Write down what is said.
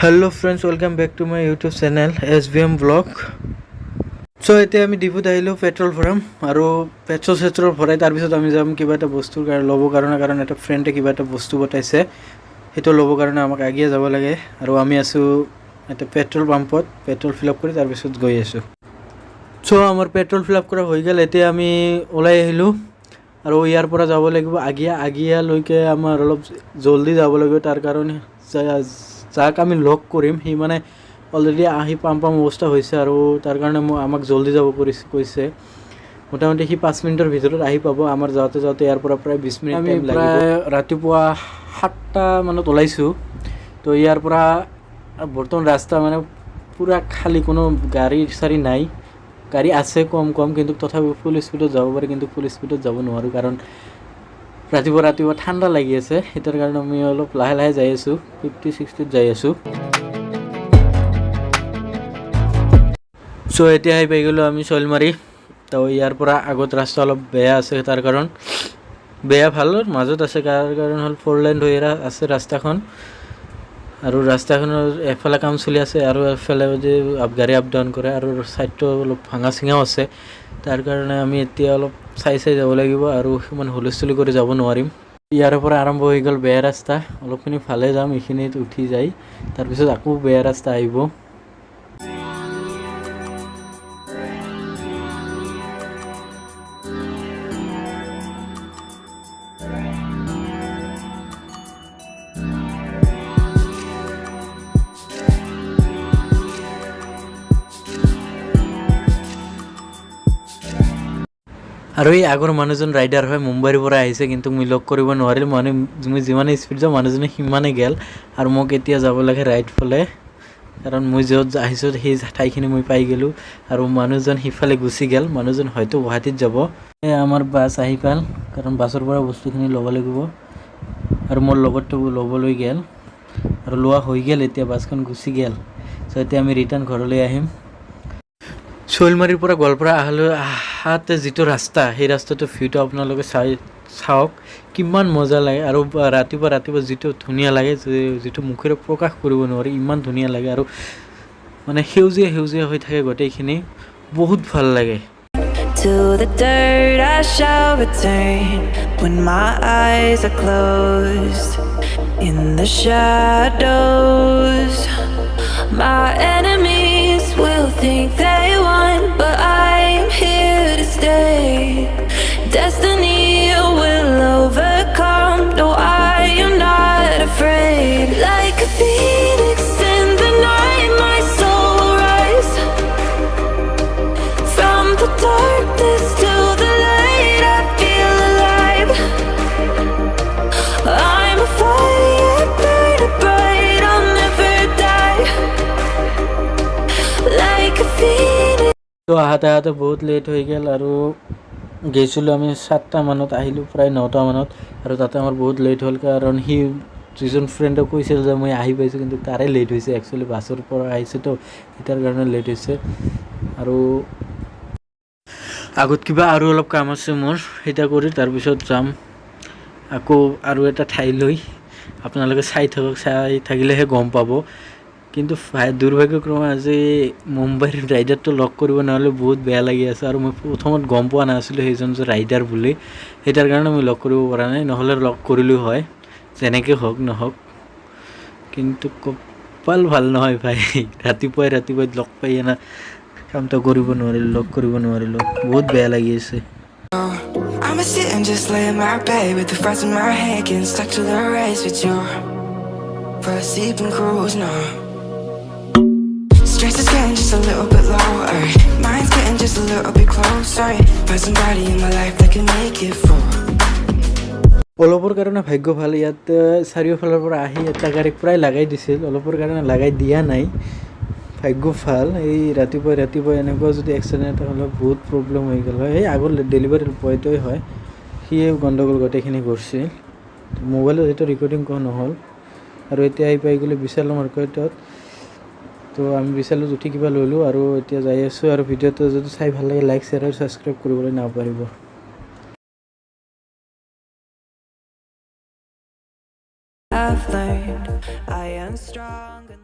Hello friends, welcome back to my YouTube channel SVM vlog. So এতিয়া আমি ডিপুত আহিলোঁ petrol ভৰাম আৰু পেট্ৰল ভৰাই তাৰপিছত আমি যাম কিবা এটা বস্তুৰ কাৰণে ল'বৰ কাৰণে কাৰণ এটা ফ্ৰেণ্ডে কিবা এটা বস্তু বতাইছে সেইটো ল'বৰ কাৰণে আমাক আগিয়ে যাব লাগে আৰু আমি আছোঁ এটা পেট্ৰল পাম্পত পেট্ৰল ফিল আপ কৰি তাৰপিছত গৈ আছোঁ। চ' আমাৰ পেট্ৰল ফিল আপ কৰা হৈ গ'ল। এতিয়া আমি ওলাই আহিলোঁ আৰু ইয়াৰ পৰা যাব লাগিব আগিয়ালৈকে আমাৰ অলপ জলদি যাব লাগিব। তাৰ কাৰণে যাক আমি লগ কৰিম সি মানে অলৰেডি আহি পাম অৱস্থা হৈছে আৰু তাৰ কাৰণে আমাক জলদি যাব কৈছে। মোটামুটি সি 5 মিনিটৰ ভিতৰত আহি পাব। আমাৰ যাওঁতে ইয়াৰ পৰা প্ৰায় 20 মিনিট টাইম লাগিব। প্ৰায় ৰাতিপুৱা 7টা মানত ওলাইছোঁ। তো ইয়াৰ পৰা বৰ্তমান ৰাস্তা মানে পূৰা খালী, কোনো গাড়ী চাৰি নাই। গাড়ী আছে কম কিন্তু তথাপিও ফুল স্পীডত যাব পাৰি, কিন্তু ফুল স্পীডত যাব নোৱাৰোঁ কাৰণ ৰাতিপুৱা ঠাণ্ডা লাগি আছে। সেইটোৰ কাৰণে আমি অলপ লাহে যাই আছোঁ, 50-60ত যাই আছোঁ। চ' এতিয়া আহি পাই গ'লোঁ আমি শৈলমাৰী। তো ইয়াৰ পৰা আগত ৰাস্তা অলপ বেয়া আছে, তাৰ কাৰণ বেয়া ভালৰ মাজত আছে। তাৰ কাৰণ হ'ল 4 লাইন হৈ আছে ৰাস্তাখন আৰু ৰাস্তাখনৰ এফালে কাম চলি আছে আৰু এফালে যে গাড়ী আপ ডাউন কৰে আৰু ছাইডটো অলপ ভাঙা চিঙাও আছে। তাৰ কাৰণে আমি এতিয়া অলপ চাই যাব লাগিব আৰু সিমান হুলস্থুলি কৰি যাব নোৱাৰিম। ইয়াৰ পৰা আৰম্ভ হৈ গ'ল বেয়া ৰাস্তা, অলপখিনি ভালে যাম, এইখিনিত উঠি যায় তাৰপিছত আকৌ বেয়া ৰাস্তা আহিব। আৰু এই আগৰ মানুহজন ৰাইডাৰ হয়, মুম্বাইৰ পৰা আহিছে, কিন্তু মই লগ কৰিব নোৱাৰিলোঁ। মানে মই যিমানে স্পীড যাওঁ মানুহজনে সিমানে গ'ল আৰু মোক এতিয়া যাব লাগে ৰাইট ফালে, কাৰণ মই য'ত আহিছোঁ সেই ঠাইখিনি মই পাই গ'লোঁ আৰু মানুহজন সিফালে গুচি গ'ল। মানুহজন হয়তো গুৱাহাটীত যাব। আমাৰ বাছ আহি পাল, কাৰণ বাছৰ পৰা বস্তুখিনি ল'ব লাগিব আৰু মোৰ লগতটো ল'বলৈ গ'ল আৰু লোৱা হৈ গ'ল। এতিয়া বাছখন গুচি গ'ল। চ' এতিয়া আমি ৰিটাৰ্ণ ঘৰলৈ আহিম। শৈলমাৰীৰ পৰা গোৱালপাৰা আহাতে যিটো ৰাস্তা, সেই ৰাস্তাটো ভিউটো আপোনালোকে চাওক কিমান মজা লাগে আৰু ৰাতিপুৱা যিটো ধুনীয়া লাগে, যিটো মুখেৰে প্ৰকাশ কৰিব নোৱাৰি, ইমান ধুনীয়া লাগে আৰু মানে সেউজীয়া হৈ থাকে গোটেইখিনি, বহুত ভাল লাগে। To the dirt I shall return when my eyes are closed. In the shadows my enemies will think they won, but I'm here to stay. Destiny will overcome. No, I am not afraid. Like a phoenix in the night, my soul will rise. From the darkness to the light, I feel alive. I'm a fire burning bright, I'll never die. Like a phoenix. তো আহাতে বহুত late হৈ গ'ল আৰু গৈছিলোঁ আমি 7টা মানত, আহিলোঁ প্ৰায় 9টা মানত আৰু তাতে আমাৰ বহুত লেট হ'ল কাৰণ সি যিজন ফ্ৰেণ্ডে কৈছিল যে মই আহি পাইছোঁ, কিন্তু তাৰে লেট হৈছে। একচুৱেলি বাছৰ পৰা আহিছেতো, তাৰ কাৰণে লেট হৈছে। আৰু আগত কিবা আৰু অলপ কাম আছে মোৰ, সেইটা কৰি তাৰপিছত যাম আকৌ আৰু এটা ঠাইলৈ। আপোনালোকে চাই থাকিলেহে গম পাব। কিন্তু দুৰ্ভাগ্যক্ৰমে আজি মুম্বাইৰ ৰাইডাৰটো লগ কৰিব নহ'লে বহুত বেয়া লাগি আছে আৰু মই প্ৰথমত গম পোৱা নাছিলোঁ সেইজন যে ৰাইডাৰ বুলি। সেইটাৰ কাৰণে মই লগ কৰিব পৰা নাই, নহ'লে লগ কৰিলোঁ হয় যেনেকৈ হওক নহওক। কিন্তু কপাল ভাল নহয় ভাই, ৰাতিপুৱাই লগ পাই না কামটো কৰিব নোৱাৰিলোঁ, লগ কৰিব নোৱাৰিলোঁ, বহুত বেয়া লাগি আছে। I'm sitting just laying my bed with the frost in my head, getting stuck to the race with you. For a sleeping cruise now. Stress is getting just a little bit lower, mind's getting just a little bit closer. Find somebody in my life that can make it for. অলপৰ কাৰণে ভাগ্য ভাল, ইয়াত চাৰিওফালৰ পৰা আহি এটা গাড়ীক প্ৰায় লগাই দিছিল, অলপৰ কাৰণে লগাই দিয়া নাই, ভাগ্য ভাল। এই ৰাতিপুৱা এনেকুৱা যদি এক্সিডেণ্ট এটা হ'লে বহুত প্ৰব্লেম হৈ গ'ল হয়। সেই আগৰ ডেলিভাৰী বয়টোৱে হয়, সিয়ে গণ্ডগোল গোটেইখিনি কৰিছিল। মোবাইলত সেইটো ৰেকৰ্ডিং কৰা নহ'ল। আৰু এতিয়া আহি পাই গ'লোঁ বিশাল মাৰ্কেটত। তো আমি বিশালত উঠি কিবা ল'লোঁ আৰু এতিয়া যাই আছোঁ। আৰু ভিডিঅ'টো যদি চাই ভাল লাগে লাইক, শ্বেয়াৰ আৰু ছাবস্ক্ৰাইব কৰিবলৈ নাপাহৰিব। I've learned I am strong.